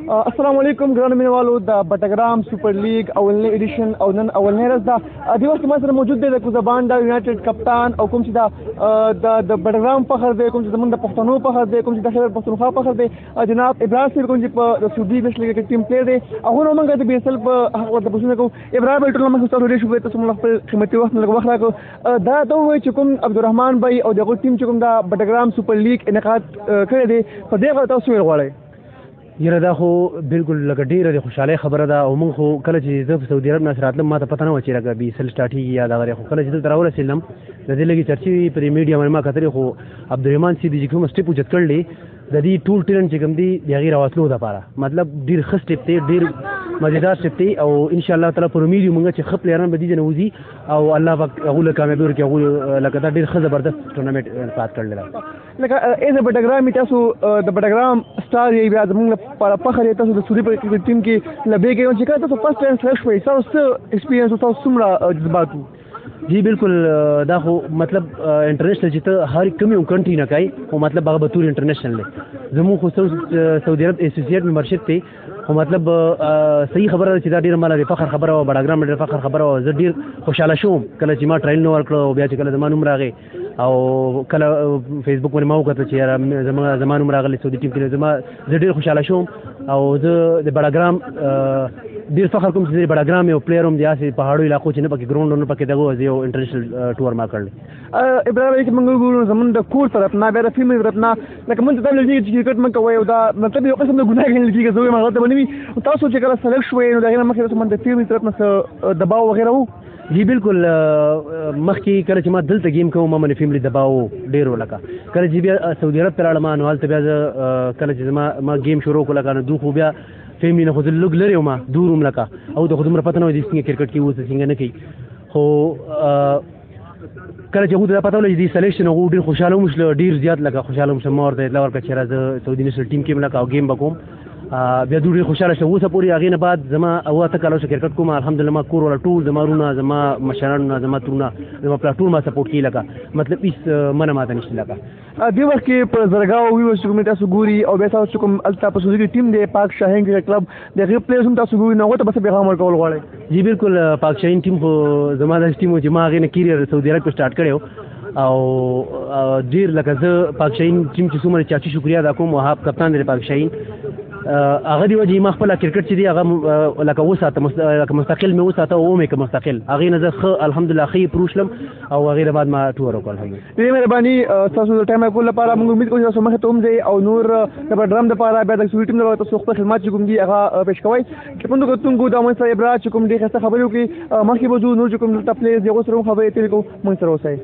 السلام علیکم ګرانو مینوالو د بټګرام سپر لیګ اولنی ایډیشن او نن اولنی ورځ ده د وخت ما سره موجود دی د کوزبان د یونایټډ کپتان او کوم چې د بټګرام فخر دی، کوم چې زمونږ د پښتنو فخر دی، کوم چې د خیبر پښتونخوا فخر دی، جناب ابراهیم صاحب کوم چې په د سعودي ویسټ لیګ کې ټیم پلیر دی. هغه نو موږ د بي اس ال په حق ورته پوښتنه کوو. ابراهیم ټول موږ تاسو ډېر شکر تاسو موږ خپل قیمتي وخت لږ وخت راکړو. دا ته وایي چې کوم عبدالرحمن بھائی او دغه ټیم چې کوم د بټګرام سپر لیګ انعقاد کړی دی په دې اړه تاسو ویل غواړئ؟ یره دا خو بالکل لکه ډیره د خوشحالۍ خبره ده او موږ خو کله چې زه په سعودي عرب نه سره راتلم ما ته پته نه وه چې لکه بي اس ال سټارټېږي یا دغه خو کله چې دلته راورسېدم د دې لږې چرچې په دې میډیا باندې ما کتلې خو عبدالرحمن صاحب چې کوم سټیپ اوچت کړل د دې ټول ټیلنټ چې کوم دی د هغې راوتلو دپاره مطلب ډېر ښه سټیپ دی، ډېر مزېدار سټیپ دی او انشاءالله تعالی پر امید یو موږ چې ښه پلیران به دې ځای نه وځي او الله پاک هغوی له کامیابي ورکړي. هغوی لکه دا ډېر ښه زبردست ټورنمنټ انعقاد کړلی ده. لکه ایز بټګرام تاسو د بټګرام سټار یې بیا زموږ لپاره فخر یې تاسو د سعودي په ټیم کې لبې کوي چې کله تاسو فرست ټایم سلیکټ شوئ تاسو څه ایکسپیرینس او تاسو څومره جذبات وو؟ جی بالکل دا خو مطلب انټرنیشنل چې ته هر کوم یو کنټري نه کوي خو مطلب هغه به تور انټرنیشنل دی. زموږ خو سعودي عرب ایسوسییټ ممبرشپ دی خو مطلب صحیح خبره ده چې دا ډېره ماله د فخر خبره وه، بټګرام ډېر فخر خبره وه. زه ډېر خوشحاله شوم کله چې ما ټرایل نه ورکړه او بیا چې کله زما نوم راغی او کله فیسبوک باندې ما وکتل چې زما نوم راغلی سعودي ټیم کې زه ډېر خوشحاله شوم او زه د بټګرام ډېر فخر کوم چې بټګرام یو پلیر هم دی هسې پهاړو علاقو چې نه پکې ګراونډ نه پکې دغه یو انټرنیشنل ټور ما کړلی. ابراهیم چې موږ وګورو زموږ د کور طرف نه بیا د فیمل طرف نه لکه موږ ته دا لږ چې کرکټ موږ کوی او دا مطلب یو قسم د ګناه ګڼل کېږي. زه وایم هغه ته به نه وي. تاسو چې کله سلیکټ شوئ نو د هغې نه مخکې تاسو باندې د فیمل طرف نه څه دباو وغیره وو؟ جی بالکل مخکې کله چې ما دلته گیم کوم ما باندې فیملي دباو ډېر و. لکه کله چې بیا سعودي عرب ته لاړم نو هلته بیا زه کله چې ما گیم شروع کړو لکه نو دوی خو بیا فیملي نه خو زه لږ لرې وم دور وم لکه او د خو دومره پته نه وه چې څنګه کرکټ کوي اوس څنګه نه کوي. خو کله چې هغوی ته دا پته ولګېده چې سلیکشن هغوی ډېر خوشحاله هم شول، ډېر زیات لکه خوشحاله هم شوم. ما ورته اطلاع ورکړه چې زه سعودي نیشنل ټیم کې یم لکه او گیم به کوم. بیا دوی ډېر خوشحاله شو. اوسه پورې هغې نه بعد زما اته کاله وشوه کرکټ کوم. الحمدلله ما کور والا ټول زما وروڼه زما مشران زما ترونه زما پلار ټول ما سپورټ کوي لکه مطلب هېڅ منه ماته نشته. لکه دې وخت کې په زرګاو ویو چې کوم تاسو ګوري او بیا تاسو کوم هلته په سعودي ټیم دی پاک شاهین کرکټ کلب د هغې پلیرز هم تاسو ګوري نو هغو ته به څه پیغام ورکول غواړئ؟ جی بالکل پاک شاهین ټیم خو زما داسې ټیم و چې ما هغې نه کیریر سعودي عرب کې سټارټ کړی و او ډېر لکه زه پاک شاهین ټیم چې څومره چاچي شکریا ادا کوم وهاب کپتان دی پاک شاهین هغه دی وجې ما خپله کرکټ چې دی هغه لکه وساته لکه مستقل مې وساته او ومې که مستقل هغې نه زه ښه الحمدلله ښه پرو شلم او هغې نه بعد ما ټور وکړو. الحمدلله ډېرې مهرباني تاسو د ټایم ورکولو لپاره. موږ امید کوو چې تاسو مخې ته هم ځئ او نور د بټګرام دپاره بیا د سعودي ټیم دپاره تاسو خپل خدمات چې کوم دي هغه پیش کوئ. کتونکو کتونکو دا موږ سره ابراج چې کوم ډېر ښایسته خبرې وکړي. مخکې به ځو نور چې کوم دلته پلیرز دي هغو سره هم خبرې اترې کوو. موږ سره اوسئ.